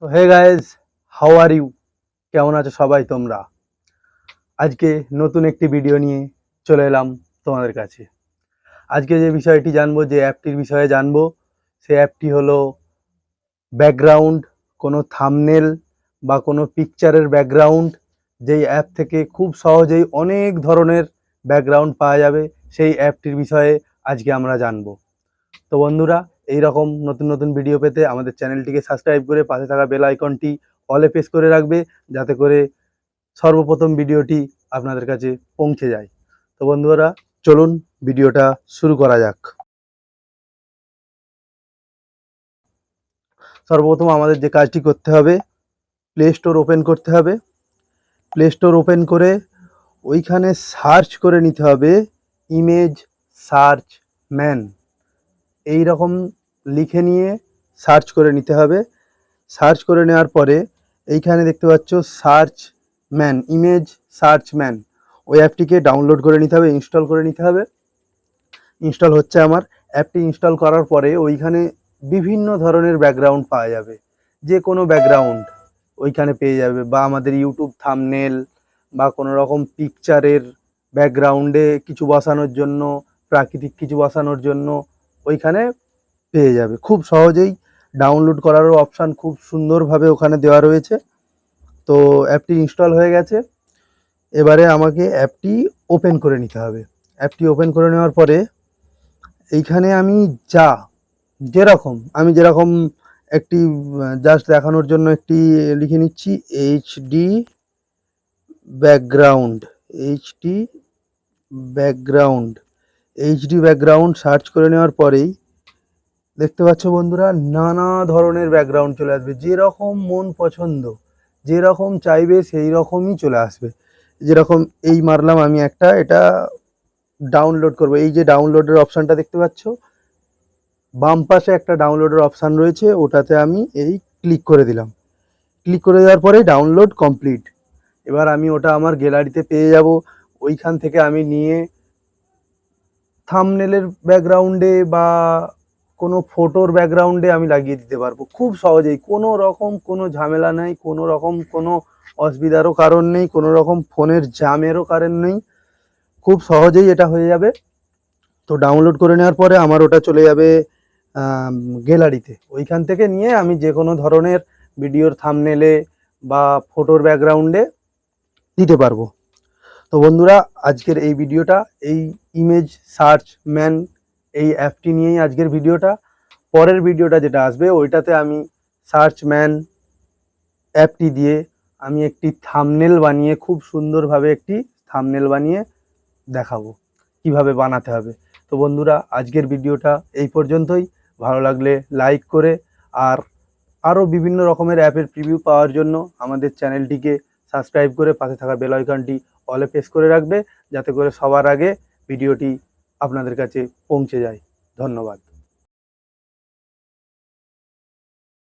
তো hey guys, how are you? কেমন আছো সবাই তোমরা? আজকে নতুন একটি ভিডিও নিয়ে চলে এলাম তোমাদের কাছে। আজকে যে বিষয়টি জানবো, যে অ্যাপটির বিষয়ে জানবো, সেই অ্যাপটি হলো ব্যাকগ্রাউন্ড, কোনো থাম্বনেল বা কোনো পিকচারের ব্যাকগ্রাউন্ড। যেই অ্যাপ থেকে খুব সহজেই অনেক ধরনের ব্যাকগ্রাউন্ড পাওয়া যাবে, সেই অ্যাপটির বিষয়ে আজকে আমরা জানবো। তো বন্ধুরা, এই রকম নতুন নতুন ভিডিও পেতে আমাদের চ্যানেলটিকে সাবস্ক্রাইব করে পাশে থাকা বেল আইকনটি অলে প্রেস করে রাখবে, যাতে করে সর্বপ্রথম ভিডিওটি আপনাদের কাছে পৌঁছে যায়। তো বন্ধুরা, চলুন ভিডিওটা শুরু করা যাক। সর্বপ্রথম আমাদের যে কাজটি করতে হবে, প্লে স্টোর ওপেন করতে হবে। প্লে স্টোর ওপেন করে ওইখানে সার্চ করে নিতে হবে ইমেজ সার্চ ম্যান। এই রকম লিখে নিয়ে সার্চ করে নিতে হবে। সার্চ করে নেওয়ার পরে এইখানে দেখতে পাচ্ছ search man, image search man. ওই অ্যাপটিকে ডাউনলোড করে নিতে হবে, ইনস্টল করে নিতে হবে। ইনস্টল হচ্ছে আমার। অ্যাপটি ইনস্টল করার পরে ওইখানে বিভিন্ন ধরনের ব্যাকগ্রাউন্ড পাওয়া যাবে। যে কোনো ব্যাকগ্রাউন্ড ওইখানে পেয়ে যাবে, বা আমাদের ইউটিউব থাম্বনেল বা কোনো রকম পিকচারের ব্যাকগ্রাউন্ডে কিছু বসানোর জন্য, প্রাকৃতিক কিছু বসানোর জন্য ওইখানে পেয়ে যাবে। খুব সহজেই ডাউনলোড করারও অপশান খুব সুন্দরভাবে ওখানে দেওয়া রয়েছে। তো অ্যাপটি ইনস্টল হয়ে গেছে। এবারে আমাকে অ্যাপটি ওপেন করে নিতে হবে। অ্যাপটি ওপেন করে নেওয়ার পরে এইখানে আমি যেরকম একটি জাস্ট দেখানোর জন্য একটি লিখে নিচ্ছি HD background. HD background HD background search করে নেওয়ার পরেই দেখতে পাচ্ছ বন্ধুরা, নানা ধরনের ব্যাকগ্রাউন্ড চলে আসবে। যেরকম মন পছন্দ, যেরকম চাইবে সেই রকমই চলে আসবে। যেরকম এই মারলাম আমি একটা, এটা ডাউনলোড করব। এই যে ডাউনলোডের অপশানটা দেখতে পাচ্ছ, বাম পাশে একটা ডাউনলোডের অপশান রয়েছে, ওটাতে আমি এই ক্লিক করে দিলাম। ক্লিক করে দেওয়ার পরে ডাউনলোড কমপ্লিট। এবার আমি ওটা আমার গ্যালারিতে পেয়ে যাব। ওইখান থেকে আমি নিয়ে থাম্বনেলের ব্যাকগ্রাউন্ডে বা কোনো ফটোর ব্যাকগ্রাউন্ডে আমি লাগিয়ে দিতে পারবো খুব সহজেই। কোনো রকম কোনো ঝামেলা নেই, কোনো রকম কোনো অসুবিধারও কারণ নেই, কোনো রকম ফোনের জ্যামেরও কারণ নেই। খুব সহজেই এটা হয়ে যাবে। তো ডাউনলোড করে নেওয়ার পরে আমার ওটা চলে যাবে গ্যালারিতে। ওইখান থেকে নিয়ে আমি যে কোনো ধরনের ভিডিওর থাম্বনেলে বা ফটোর ব্যাকগ্রাউন্ডে দিতে পারবো। তো বন্ধুরা, আজকের এই ভিডিওটা এই ইমেজ সার্চ ম্যান এই অ্যাপটি নিয়েই আজকের ভিডিওটা। পরের ভিডিওটা যেটা আসবে ওইটাতে আমি সার্চ ম্যান অ্যাপটি দিয়ে আমি একটি থাম্বনেল বানিয়ে, খুব সুন্দরভাবে একটি থাম্বনেল বানিয়ে দেখাবো কিভাবে বানাতে হবে। তো বন্ধুরা, আজকের ভিডিওটা এই পর্যন্তই। ভালো লাগলে লাইক করে, আর আরও বিভিন্ন রকমের অ্যাপের প্রিভিউ পাওয়ার জন্য আমাদের চ্যানেলটিকে সাবস্ক্রাইব করে পাশে থাকা বেল আইকনটি অলে প্রেস করে রাখবে, যাতে করে সবার আগে ভিডিওটি আপনাদের কাছে পৌঁছে যায়। ধন্যবাদ।